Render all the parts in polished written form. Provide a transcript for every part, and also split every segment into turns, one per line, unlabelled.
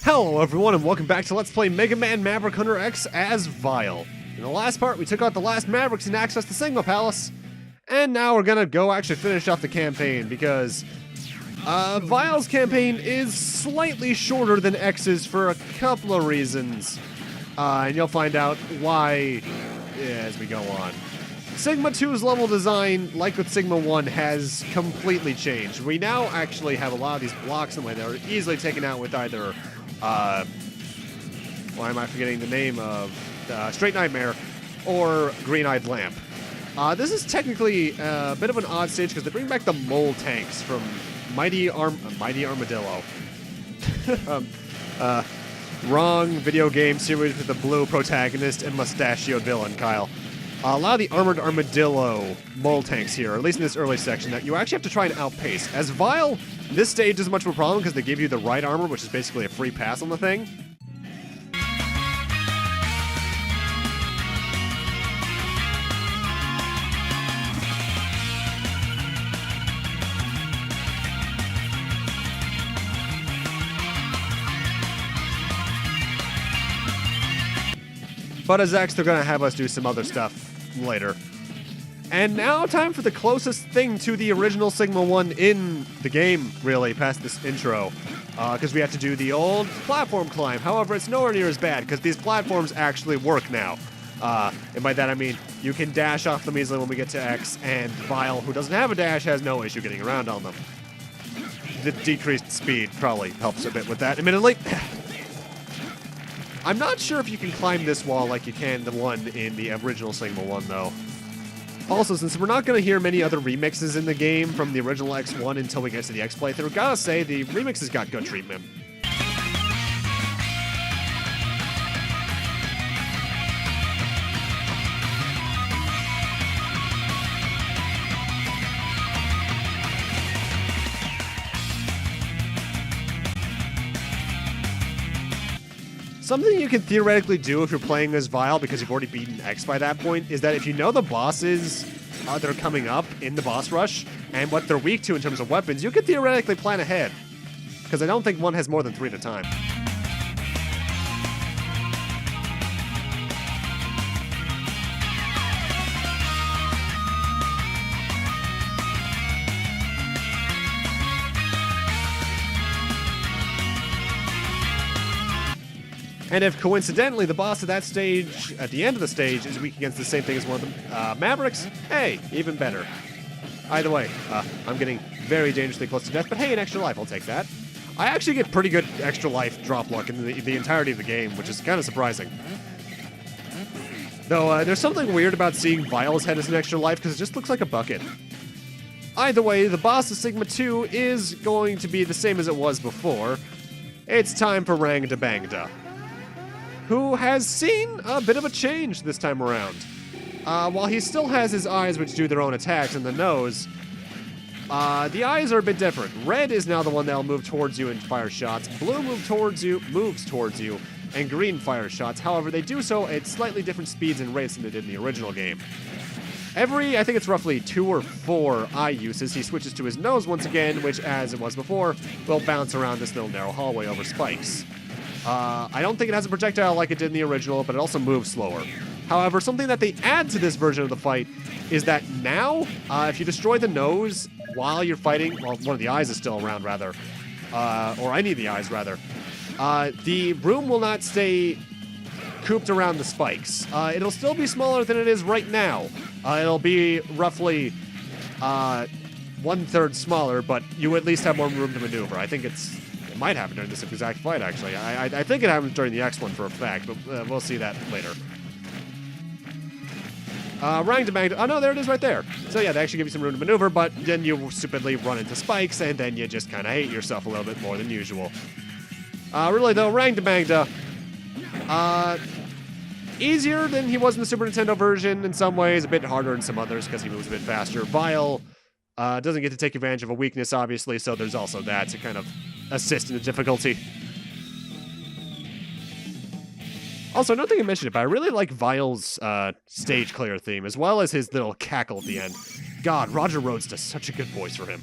Hello everyone and welcome back to Let's Play Megaman Maverick Hunter X as Vile. In the last part, we took out the last Mavericks and accessed the Sigma Palace. And now we're gonna go actually finish off the campaign because Vile's campaign is slightly shorter than X's for a couple of reasons. And you'll find out why as we go on. Sigma 2's level design, like with Sigma 1, has completely changed. We now actually have a lot of these blocks in the way that are easily taken out with either why am I forgetting the name of Straight Nightmare or Green-Eyed Lamp. This is technically a bit of an odd stage because they bring back the mole tanks from Mighty Armadillo. Wrong video game series with the blue protagonist and mustachioed villain, Kyle. A lot of the Armored Armadillo mole tanks here, at least in this early section, that you actually have to try and outpace. As Vile, this stage isn't much of a problem because they give you the right armor, which is basically a free pass on the thing. But as X, they're going to have us do some other stuff later. And now time for the closest thing to the original Sigma 1 in the game, really, past this intro. Because we have to do the old platform climb. However, it's nowhere near as bad, because these platforms actually work now. And by that I mean, you can dash off them easily when we get to X, and Vile, who doesn't have a dash, has no issue getting around on them. The decreased speed probably helps a bit with that, admittedly. I'm not sure if you can climb this wall like you can the one in the original Sigma 1, though. Also, since we're not going to hear many other remixes in the game from the original X1 until we get to the X playthrough, gotta say, the remixes got good treatment. Something you can theoretically do if you're playing as Vile, because you've already beaten X by that point, is that if you know the bosses that are coming up in the boss rush, and what they're weak to in terms of weapons, you could theoretically plan ahead. Because I don't think one has more than 3 at a time. And if coincidentally the boss at that stage, at the end of the stage, is weak against the same thing as one of the Mavericks, hey, even better. Either way, I'm getting very dangerously close to death, but hey, an extra life, I'll take that. I actually get pretty good extra life drop luck in the entirety of the game, which is kind of surprising. Though, there's something weird about seeing Vile's head as an extra life, because it just looks like a bucket. Either way, the boss of Sigma 2 is going to be the same as it was before. It's time for Rangda Bangda, who has seen a bit of a change this time around. While he still has his eyes which do their own attacks and the nose, the eyes are a bit different. Red is now the one that'll move towards you and fire shots. Blue moves towards you, and green fires shots. However, they do so at slightly different speeds and rates than they did in the original game. Every, I think it's roughly 2 or 4 eye uses, he switches to his nose once again, which, as it was before, will bounce around this little narrow hallway over spikes. I don't think it has a projectile like it did in the original, but it also moves slower. However, something that they add to this version of the fight is that now, if you destroy the nose while you're fighting, well, one of the eyes is still around, rather, or any of the eyes, rather, the room will not stay cooped around the spikes. It'll still be smaller than it is right now. It'll be roughly 1/3 smaller, but you at least have more room to maneuver. I think it might happen during this exact fight, actually. I think it happens during the X one for a fact, but we'll see that later. Rangda Bangda. Oh, no, there it is right there. So, yeah, they actually give you some room to maneuver, but then you stupidly run into spikes, and then you just kind of hate yourself a little bit more than usual. Really, though, Rangda Bangda, easier than he was in the Super Nintendo version in some ways, a bit harder in some others because he moves a bit faster. Vile doesn't get to take advantage of a weakness, obviously, so there's also that to kind of assist in the difficulty. Also, I don't think I mentioned it, but I really like Vile's stage clear theme, as well as his little cackle at the end. God, Roger Rhodes does such a good voice for him.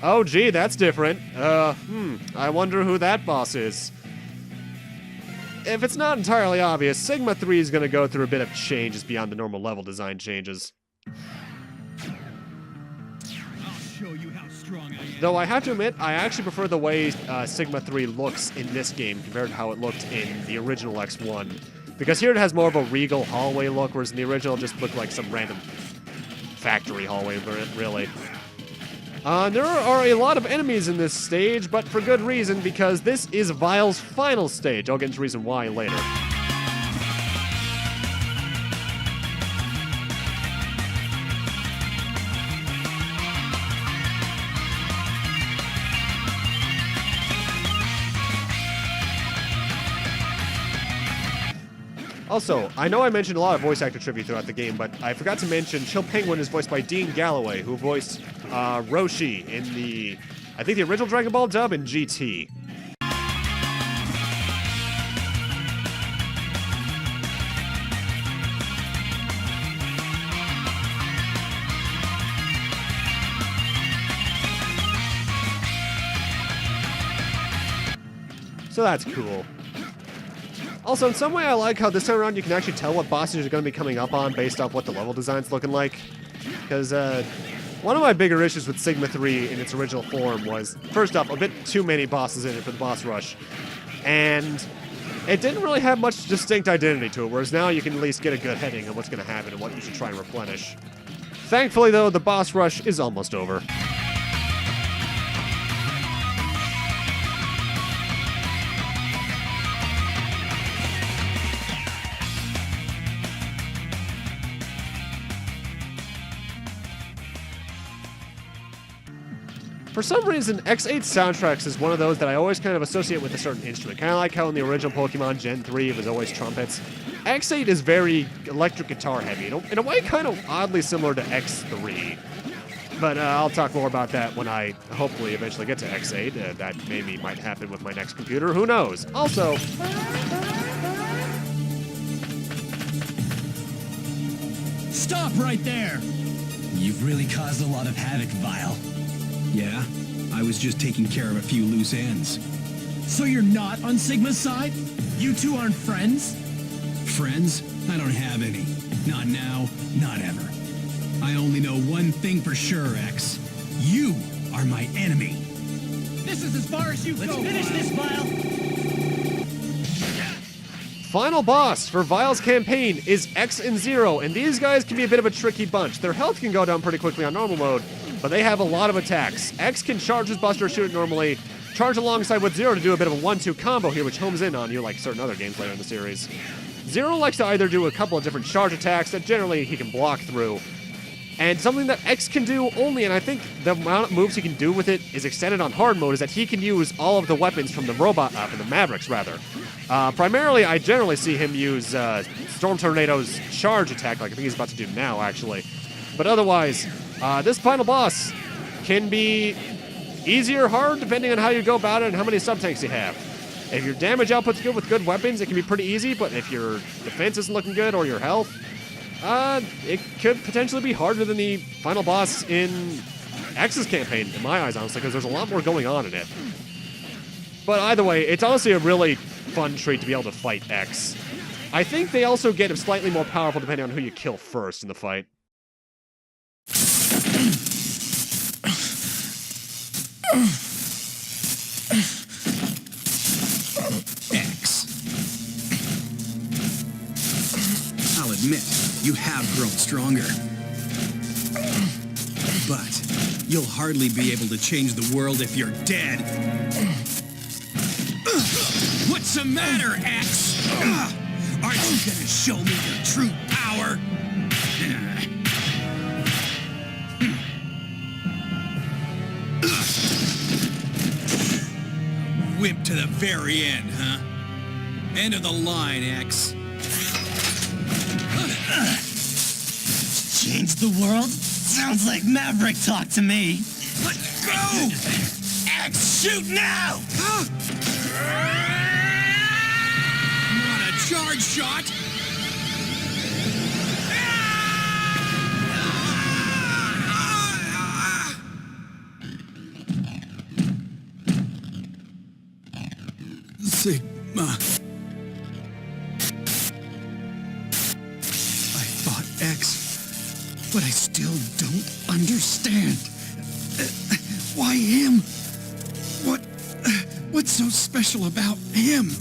Oh, gee, that's different. I wonder who that boss is. if it's not entirely obvious, Sigma 3 is going to go through a bit of changes beyond the normal level design changes. Though I have to admit, I actually prefer the way Sigma 3 looks in this game compared to how it looked in the original X1. Because here it has more of a regal hallway look, whereas in the original it just looked like some random factory hallway, really. There are a lot of enemies in this stage, but for good reason, because this is Vile's final stage. I'll get into the reason why later. Also, I know I mentioned a lot of voice actor tribute throughout the game, but I forgot to mention Chill Penguin is voiced by Dean Galloway, who voiced Roshi in I think the original Dragon Ball dub in GT. So that's cool. Also, in some way, I like how this time around you can actually tell what bosses you're going to be coming up on based off what the level design's looking like. Because one of my bigger issues with Sigma 3 in its original form was, first off, a bit too many bosses in it for the boss rush. And it didn't really have much distinct identity to it, whereas now you can at least get a good heading on what's going to happen and what you should try and replenish. Thankfully, though, the boss rush is almost over. For some reason, X8's soundtracks is one of those that I always kind of associate with a certain instrument. Kind of like how in the original Pokemon Gen 3 it was always trumpets. X8 is very electric guitar heavy, in a way kind of oddly similar to X3. But I'll talk more about that when I hopefully eventually get to X8. That maybe might happen with my next computer, who knows? Also...
Stop right there! You've really caused a lot of havoc, Vile.
Yeah? I was just taking care of a few loose ends.
So you're not on Sigma's side? You two aren't friends?
Friends? I don't have any. Not now, not ever. I only know one thing for sure, X. You are my enemy.
This is as far as you go. Let's finish this, Vile.
Final boss for Vile's campaign is X and Zero, and these guys can be a bit of a tricky bunch. Their health can go down pretty quickly on normal mode, but they have a lot of attacks. X can charge his Buster, shoot it normally, charge alongside with Zero to do a bit of a 1-2 combo here, which homes in on you like certain other games later in the series. Zero likes to either do a couple of different charge attacks that generally he can block through, and something that X can do only, and I think the amount of moves he can do with it is extended on hard mode, is that he can use all of the weapons from the from the Mavericks, rather. Primarily, I generally see him use Storm Tornado's charge attack, like I think he's about to do now, actually. But otherwise, this final boss can be easy or hard, depending on how you go about it and how many sub-tanks you have. If your damage output's good with good weapons, it can be pretty easy, but if your defense isn't looking good or your health, it could potentially be harder than the final boss in X's campaign, in my eyes, honestly, because there's a lot more going on in it. But either way, it's honestly a really fun treat to be able to fight X. I think they also get slightly more powerful depending on who you kill first in the fight.
X. I'll admit, you have grown stronger. But you'll hardly be able to change the world if you're dead. What's the matter, X? Aren't you gonna show me your true power? Wimp to the very end, huh? End of the line, X.
Change the world? Sounds like Maverick talk to me.
Let's go! X, shoot now! Not a charge shot! Sigma. but I still don't understand. Why him? What's so special about him?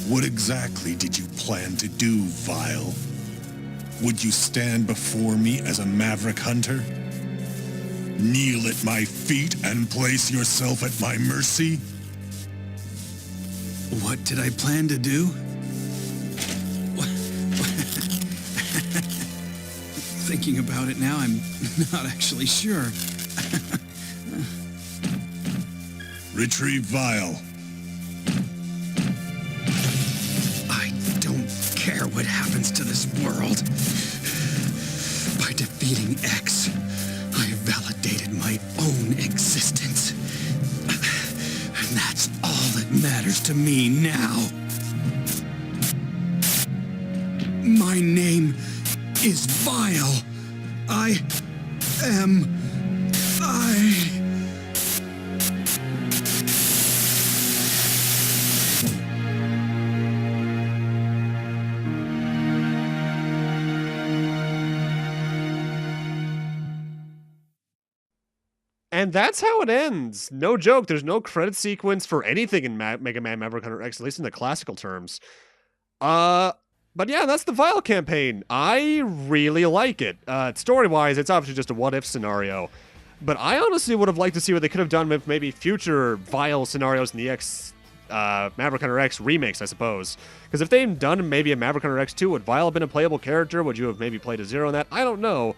What exactly did you plan to do, Vile? Would you stand before me as a Maverick hunter? Kneel at my feet and place yourself at my mercy?
What did I plan to do? Thinking about it now, I'm not actually sure.
Retrieve Vile.
I don't care what happens to this world. By defeating X, I have validated my own existence. And that's all that matters to me now. My name is Vile. I am...
And that's how it ends. No joke, there's no credit sequence for anything in Mega Man Maverick Hunter X, at least in the classical terms. But yeah, that's the Vile campaign. I really like it. Story-wise, it's obviously just a what-if scenario. But I honestly would have liked to see what they could have done with maybe future Vile scenarios in the Maverick Hunter X remakes, I suppose. Because if they'd done maybe a Maverick Hunter X 2, would Vile have been a playable character? Would you have maybe played a Zero in that? I don't know.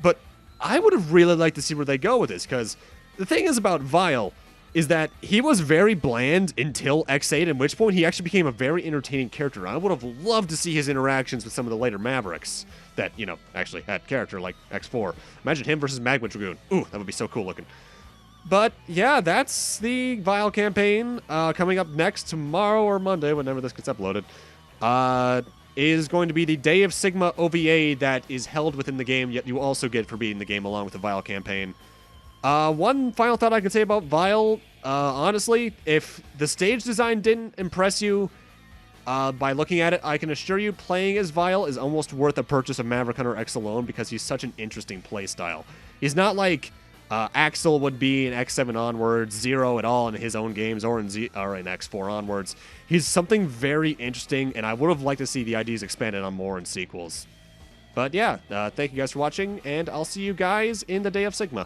But I would have really liked to see where they go with this, because the thing is about Vile is that he was very bland until X8, at which point he actually became a very entertaining character. I would have loved to see his interactions with some of the later Mavericks that, you know, actually had character, like X4. Imagine him versus Magma Dragoon. Ooh, that would be so cool looking. But yeah, that's the Vile campaign. Coming up next tomorrow or Monday, whenever this gets uploaded, is going to be the Day of Sigma OVA that is held within the game, yet you also get for beating the game along with the Vile campaign. One final thought I can say about Vile, honestly, if the stage design didn't impress you by looking at it, I can assure you playing as Vile is almost worth a purchase of Maverick Hunter X alone, because he's such an interesting playstyle. He's not like Axel would be in X7 onwards, Zero at all in his own games, or in X4 onwards. He's something very interesting, and I would have liked to see the ideas expanded on more in sequels. But yeah, thank you guys for watching, and I'll see you guys in the Day of Sigma.